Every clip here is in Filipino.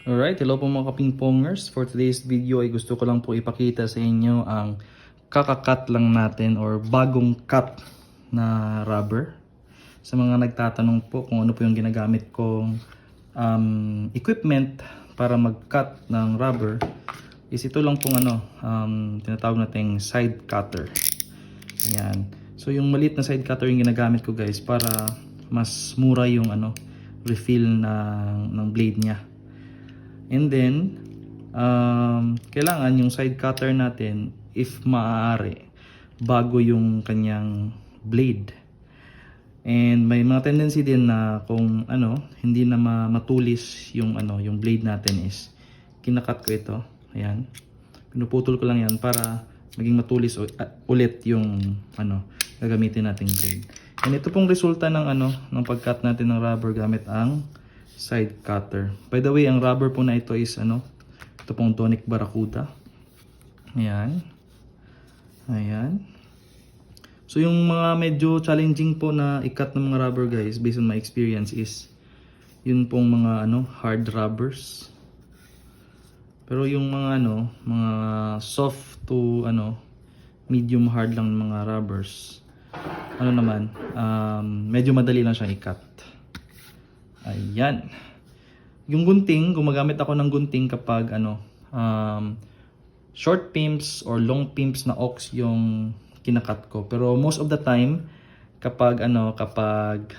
Alright, hello po mga kapingpongers. For today's video ay gusto ko lang po ipakita sa inyo ang kakakat lang natin or bagong cut na rubber. Sa mga nagtatanong po kung ano po yung ginagamit kong equipment para mag-cut ng rubber, is ito lang pong tinatawag nating side cutter. Ayan. So yung maliit na side cutter yung ginagamit ko guys para mas mura yung refill ng blade niya. And then, kailangan yung side cutter natin, if maaari, bago yung kanyang blade. And may mga tendency din na kung hindi na matulis yung yung blade natin is kinakat ko ito. Ayan. Pinuputol ko lang yan para maging matulis ulit yung gagamitin nating blade. And ito pong resulta ng ng pag-cut natin ng rubber gamit ang side cutter. By the way, ang rubber po na ito is ito pong Tonic Barracuda. Ayan. Ayan. So yung mga medyo challenging po na i-cut ng mga rubber guys, based on my experience, is yun pong mga hard rubbers. Pero yung mga mga soft to medium hard lang mga rubbers, medyo madali lang siyang i-cut. Ayan. Yung gunting, gumagamit ako ng gunting kapag short pimps or long pimps na ox yung kinakat ko. Pero most of the time, kapag kapag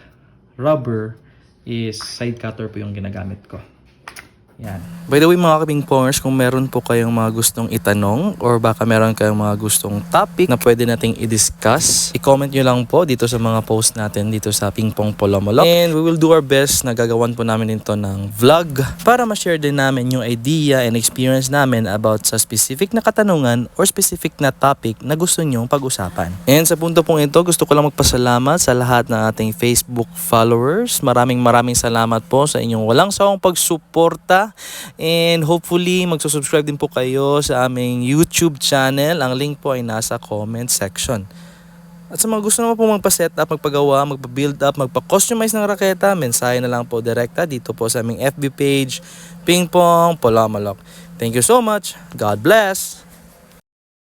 rubber is side cutter po yung ginagamit ko. Yan. By the way mga kapingpongers, kung meron po kayong mga gustong itanong or baka meron kayong mga gustong topic na pwede nating i-discuss, i-comment nyo lang po dito sa mga post natin dito sa Pingpong Polomolok. And we will do our best na gagawan po namin ito ng vlog para ma-share din namin yung idea and experience namin about sa specific na katanungan or specific na topic na gusto nyong pag-usapan. And sa punto pong ito, gusto ko lang magpasalamat sa lahat ng ating Facebook followers. Maraming salamat po sa inyong walang sawang pagsuporta. And hopefully magsusubscribe din po kayo sa aming YouTube channel. Ang link po ay nasa comment section. At sa mga gusto naman po magpa-set up, magpagawa, magpa-build up, magpa-customize ng raketa, mensahe na lang po direkta dito po sa aming FB page, Pingpong Polomolok. Thank you so much. God bless!